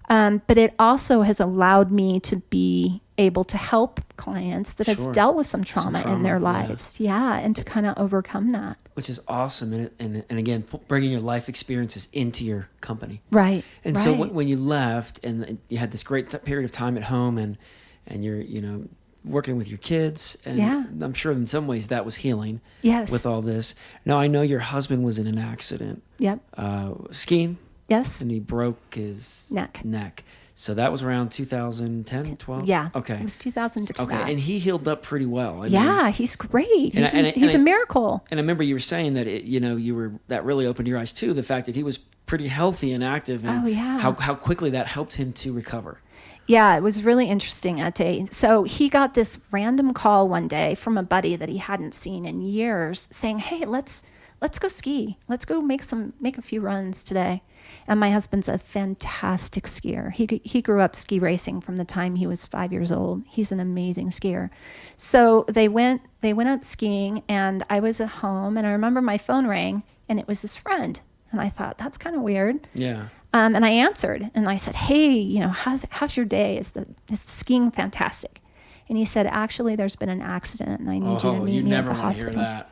But it also has allowed me to be able to help clients that Sure. have dealt with some trauma in their yeah. lives. Yeah. And to kind of overcome that. Which is awesome. And again, bringing your life experiences into your company. Right. And right. so when you left and you had this great period of time at home and you're, working with your kids, and Yeah. I'm sure in some ways that was healing. Yes. With all this. Now, I know your husband was in an accident. Yep. Skiing. Yes. And he broke his neck. So that was around 2010, 12? Yeah. Okay. It was 2000. Okay. And he healed up pretty well. He's great. He's a miracle. And I remember you were saying that, that really opened your eyes too, the fact that he was pretty healthy and active, and how quickly that helped him to recover. Yeah, it was really interesting that day. So he got this random call one day from a buddy that he hadn't seen in years saying, "Hey, let's go ski. Let's go make a few runs today." And my husband's a fantastic skier. He grew up ski racing from the time he was 5 years old. He's an amazing skier. So they went up skiing, and I was at home, and I remember my phone rang, and it was his friend. And I thought, that's kind of weird. Yeah. And I answered, and I said, "Hey, how's your day? Is the skiing fantastic?" And he said, "Actually, there's been an accident, and I need you to meet me at the hospital." Oh, you never want to hear that.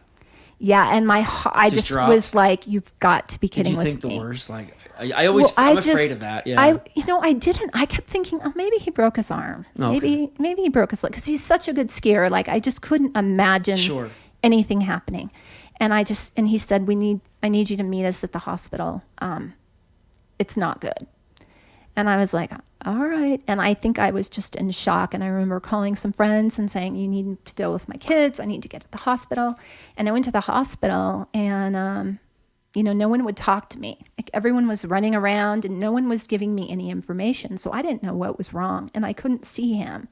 Yeah, and I just was like, "You've got to be kidding with me." Did you think the worst? Like, I'm afraid of that. Yeah. I didn't. I kept thinking, oh, maybe he broke his arm. Okay. Maybe he broke his leg, because he's such a good skier. Like, I just couldn't imagine anything happening. And he said, I need you to meet us at the hospital. It's not good. And I was like, all right. And I think I was just in shock. And I remember calling some friends and saying, you need to deal with my kids. I need to get to the hospital. And I went to the hospital, and, no one would talk to me. Like, everyone was running around, and no one was giving me any information. So I didn't know what was wrong, and I couldn't see him.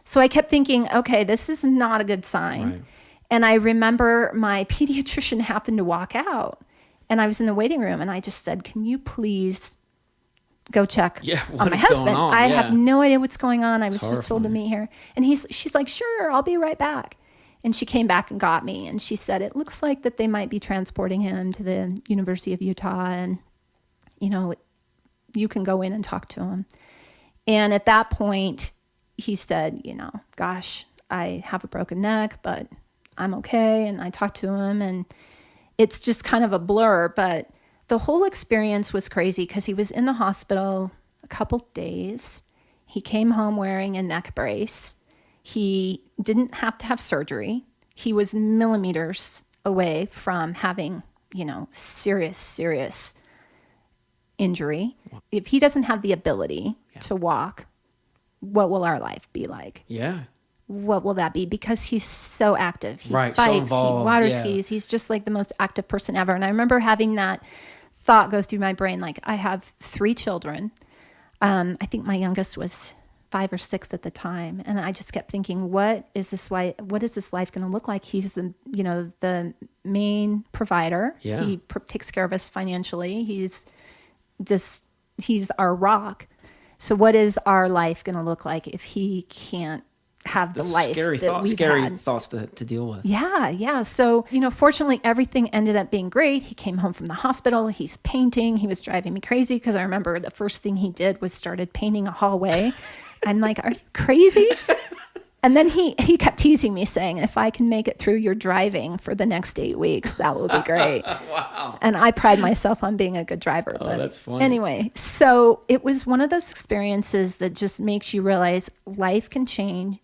So I kept thinking, okay, this is not a good sign. Right. And I remember my pediatrician happened to walk out, and I was in the waiting room, and I just said, "Can you please go check on my husband? I have no idea what's going on. I was just told to meet here." And she's like, "Sure, I'll be right back." And she came back and got me, and she said, "It looks like that they might be transporting him to the University of Utah, and, you can go in and talk to him." And at that point, he said, "Gosh, I have a broken neck, but I'm okay." And I talked to him, and it's just kind of a blur, but the whole experience was crazy, because he was in the hospital a couple days. He came home wearing a neck brace. He didn't have to have surgery. He was millimeters away from having, serious injury. If he doesn't have the ability to walk, what will our life be like? Yeah. What will that be? Because he's so active. He bikes, so involved, he water skis. He's just like the most active person ever. And I remember having that thought go through my brain. Like, I have 3 children. I think my youngest was 5 or 6 at the time. And I just kept thinking, what is this life going to look like? He's the main provider. Yeah. He takes care of us financially. He's our rock. So what is our life going to look like if he can't have the life scary that we've scary had? thoughts to deal with. Yeah. So, fortunately, everything ended up being great. He came home from the hospital. He's painting. He was driving me crazy, because I remember the first thing he did was started painting a hallway. I'm like, are you crazy? And then he kept teasing me, saying, if I can make it through your driving for the next 8 weeks, that will be great. Wow. And I pride myself on being a good driver. Oh, that's funny. Anyway, so it was one of those experiences that just makes you realize life can change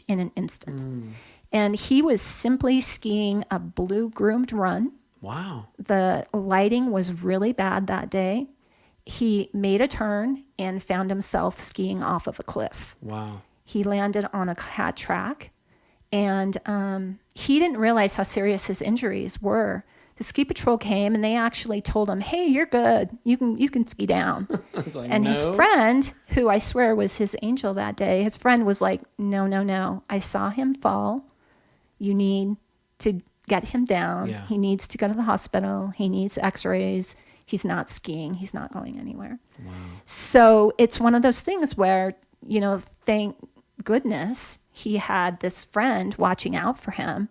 in an instant. And he was simply skiing a blue groomed run. Wow. The lighting was really bad that day. He made a turn and found himself skiing off of a cliff. Wow. He landed on a cat track, and he didn't realize how serious his injuries were. The ski patrol came, and they actually told him, "Hey, you're good. You can ski down." Like, and no. his friend, who I swear was his angel that day, his friend was like, no. I saw him fall. You need to get him down. Yeah. He needs to go to the hospital. He needs x-rays. He's not skiing. He's not going anywhere." Wow. So it's one of those things where, thank goodness he had this friend watching out for him,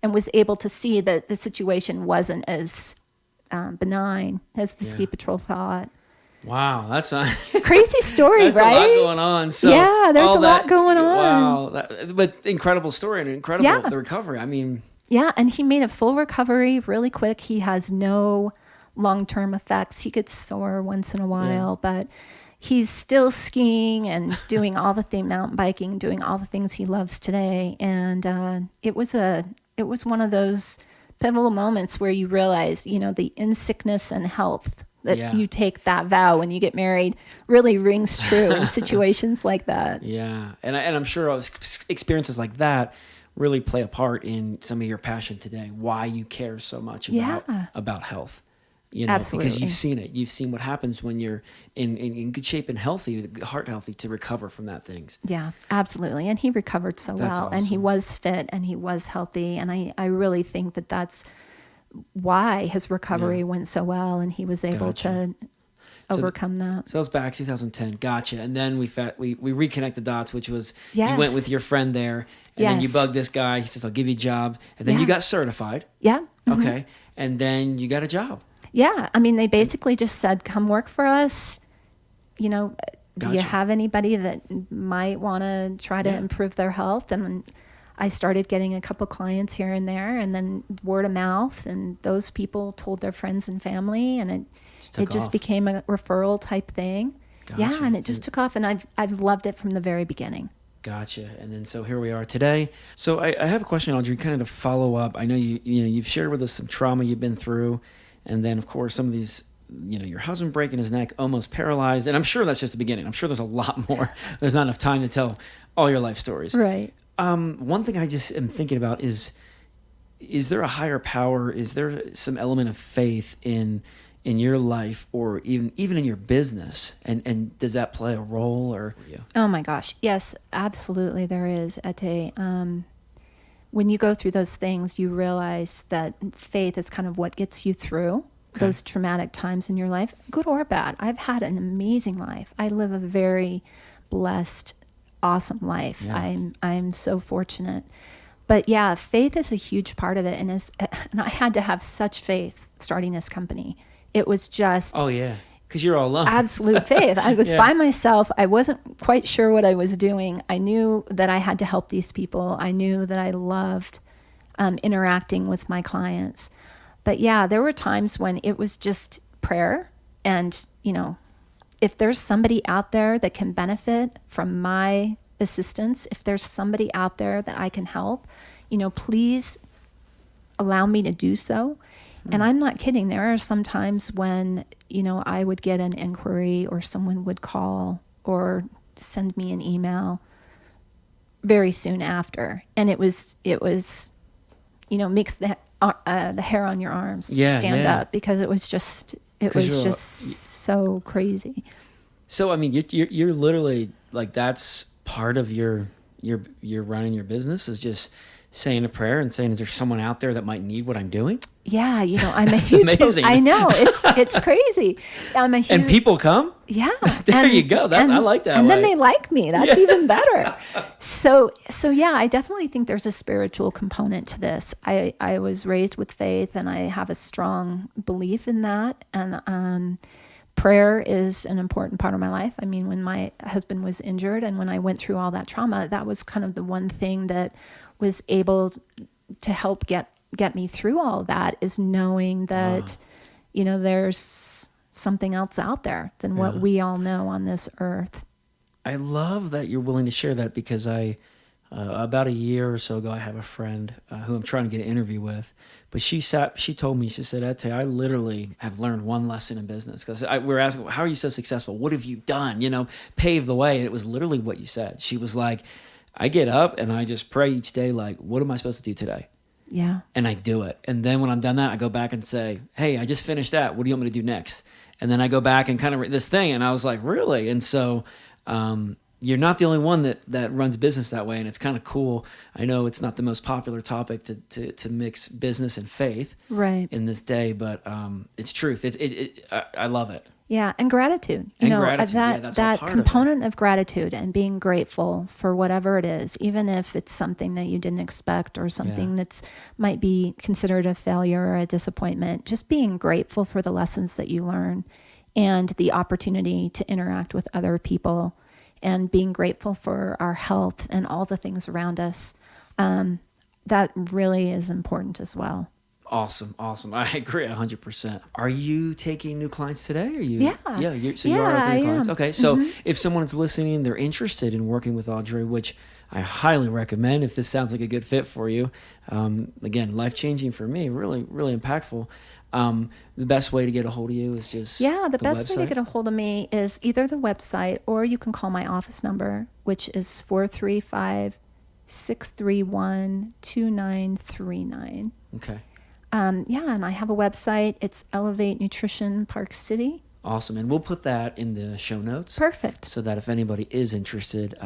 and was able to see that the situation wasn't as benign as the ski patrol thought. Wow, that's Crazy story, that's right? a lot going on. So yeah, there's all a lot going on. Wow, but incredible story and incredible the recovery. I mean, yeah, and he made a full recovery really quick. He has no long-term effects. He gets sore once in a while, but he's still skiing and doing all the mountain biking, doing all the things he loves today. And it was one of those pivotal moments where you realize, the in sickness and health that you take that vow when you get married really rings true in situations like that. Yeah, and I'm sure experiences like that really play a part in some of your passion today. Why you care so much about health. Absolutely. Because you've seen it. You've seen what happens when you're in good shape and healthy, heart healthy, to recover from that things. Yeah, absolutely. And he recovered so well. Awesome. And he was fit and he was healthy. And I really think that's why his recovery went so well and he was able to overcome that. So that was back 2010. Gotcha. And then we reconnect the dots, which was you went with your friend there and then you bugged this guy. He says, I'll give you a job. And then you got certified. Yeah. Mm-hmm. Okay. And then you got a job. Yeah. I mean, they basically just said, come work for us. Do you have anybody that might want to try to improve their health? And I started getting a couple clients here and there, and then word of mouth, and those people told their friends and family, and it just became a referral type thing. Gotcha. Yeah, and it just took off, and I've loved it from the very beginning. Gotcha. And then so here we are today. So I have a question, Audrey, kind of to follow up. I know you've shared with us some trauma you've been through, and then of course some of these, your husband breaking his neck, almost paralyzed, and I'm sure that's just the beginning. I'm sure there's a lot more. There's not enough time to tell all your life stories. Right. One thing I just am thinking about is there a higher power? Is there some element of faith in your life or even in your business? And does that play a role or? Yeah. Oh my gosh. Yes, absolutely. There is, Ete. When you go through those things, you realize that faith is kind of what gets you through those traumatic times in your life, good or bad. I've had an amazing life. I live a very blessed, awesome life. Yeah. I'm so fortunate. But yeah, faith is a huge part of it. And I had to have such faith starting this company. It was just... Oh, yeah. Because you're all alone. Absolute faith. I was by myself. I wasn't quite sure what I was doing. I knew that I had to help these people. I knew that I loved interacting with my clients. But yeah, there were times when it was just prayer. And, if there's somebody out there that can benefit from my assistance, if there's somebody out there that I can help, please allow me to do so. And I'm not kidding. There are some times when, I would get an inquiry or someone would call or send me an email very soon after. And it was makes the hair on your arms stand up because it was just so crazy. So, I mean, you're literally like, that's part of your running your business is just saying a prayer and saying, is there someone out there that might need what I'm doing? Yeah, I'm a huge... Amazing. I know, it's crazy. I'm a huge... And people come? Yeah. There you go. I like that. And then they like me. That's even better. So yeah, I definitely think there's a spiritual component to this. I was raised with faith and I have a strong belief in that. And prayer is an important part of my life. I mean, when my husband was injured and when I went through all that trauma, that was kind of the one thing that was able to help get me through all of that, is knowing that, there's something else out there than what we all know on this earth. I love that you're willing to share that because about a year or so ago, I have a friend who I'm trying to get an interview with, but she told me, she said, Ete, I literally have learned one lesson in business, because we're asking, how are you so successful? What have you done? Pave the way. And it was literally what you said. She was like, I get up and I just pray each day, like, what am I supposed to do today? Yeah. And I do it. And then when I'm done that, I go back and say, hey, I just finished that. What do you want me to do next? And then I go back and kind of this thing. And I was like, really? And so you're not the only one that runs business that way. And it's kind of cool. I know it's not the most popular topic to mix business and faith in this day, but it's truth. I love it. Yeah, and gratitude. That component of gratitude and being grateful for whatever it is, even if it's something that you didn't expect or something that's might be considered a failure or a disappointment. Just being grateful for the lessons that you learn, and the opportunity to interact with other people and being grateful for our health and all the things around us. That really is important as well. Awesome. I agree 100%. Are you taking new clients today? Yeah. You are opening clients. Am. Okay. So if someone's listening, they're interested in working with Audrey, which I highly recommend if this sounds like a good fit for you. Again, life-changing for me, really, really impactful. The best way to get a hold of you is just the best website? way to get a hold of me is either the website, or you can call my office number, which is 435-631-2939. Okay. And I have a website. It's Elevate Nutrition Park City. Awesome. And we'll put that in the show notes. Perfect. So that if anybody is interested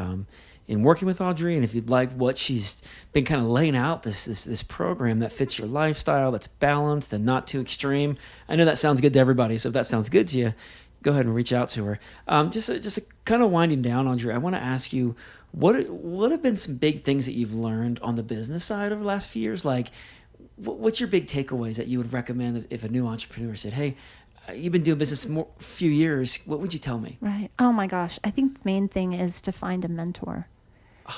in working with Audrey, and if you'd like what she's been kind of laying out, this program that fits your lifestyle, that's balanced and not too extreme. I know that sounds good to everybody. So if that sounds good to you, go ahead and reach out to her. Just a kind of winding down, Audrey, I want to ask you, what have been some big things that you've learned on the business side over the last few years? Like, what's your big takeaways that you would recommend if a new entrepreneur said, hey, you've been doing business a few years, what would you tell me? Right. Oh my gosh. I think the main thing is to find a mentor.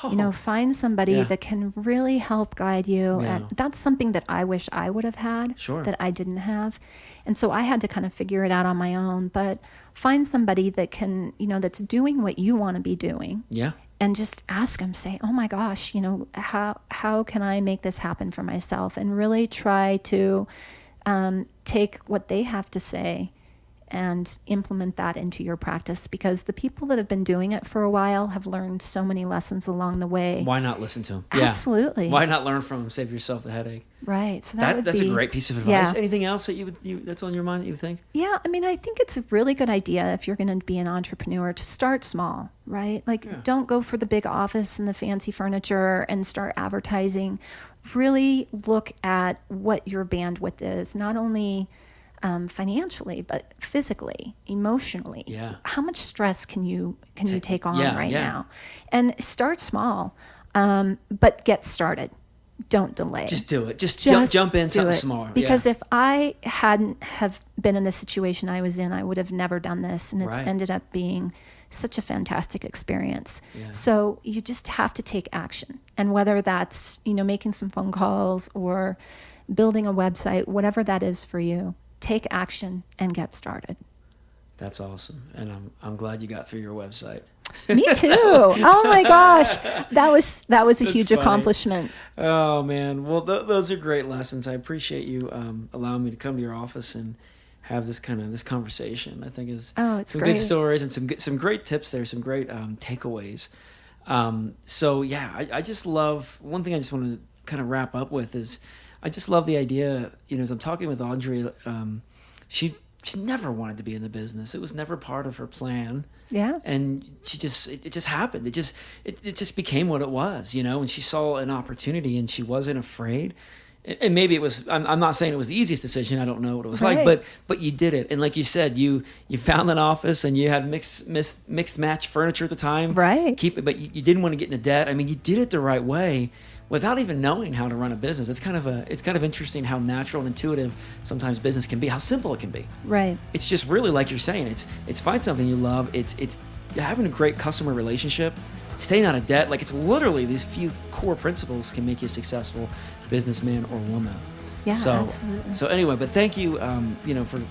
Oh, Find somebody that can really help guide you. Yeah. And that's something that I wish I would have had that I didn't have. And so I had to kind of figure it out on my own, but find somebody that can, that's doing what you want to be doing. Yeah. And just ask them, say, oh my gosh, how can I make this happen for myself? And really try to take what they have to say and implement that into your practice, because the people that have been doing it for a while have learned so many lessons along the way. Why not listen to them? Absolutely. Yeah. Why not learn from them? Save yourself the headache. Right. So that's a great piece of advice. Yeah. Anything else that that's on your mind that you think? Yeah. I mean, I think it's a really good idea if you're going to be an entrepreneur to start small, right? Like, don't go for the big office and the fancy furniture and start advertising. Really look at what your bandwidth is, not only financially, but physically, emotionally. Yeah. How much stress can you take on right yeah. now? And start small, but get started. Don't delay. Just do it. Just jump in something small. Because if I hadn't have been in the situation I was in, I would have never done this, and it's ended up being such a fantastic experience. Yeah. So you just have to take action, and whether that's making some phone calls or building a website, whatever that is for you, take action and get started. That's awesome. And I'm glad you got through your website. Me too. Oh my gosh. That was a huge accomplishment. Oh man. Well, those are great lessons. I appreciate you allowing me to come to your office and have this conversation. I think is some great. Good stories and some great tips there, some great takeaways. So yeah, I just love, one thing I just want to kind of wrap up with is, I just love the idea, as I'm talking with Audrey, she never wanted to be in the business. It was never part of her plan. Yeah. And it just happened. It just became what it was, and she saw an opportunity and she wasn't afraid. And maybe it was, I'm not saying it was the easiest decision. I don't know what it was like, but you did it. And like you said, you found an office and you had mixed match furniture at the time. Right. But you didn't want to get into debt. I mean, you did it the right way without even knowing how to run a business. It's kind of interesting how natural and intuitive sometimes business can be, how simple it can be. Right. It's just really, like you're saying, it's find something you love. It's having a great customer relationship, staying out of debt. Like, it's literally these few core principles can make you a successful businessman or woman. Yeah, absolutely. So anyway, but thank you,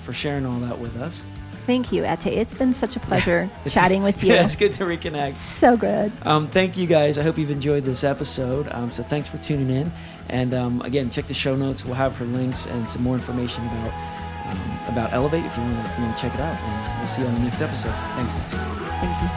for sharing all that with us. Thank you, Ate. It's been such a pleasure chatting with you. Yeah, it's good to reconnect. So good. Thank you guys. I hope you've enjoyed this episode. So thanks for tuning in. And again, check the show notes. We'll have her links and some more information about Elevate if you want to check it out. And we'll see you on the next episode. Thanks, guys. Thank you.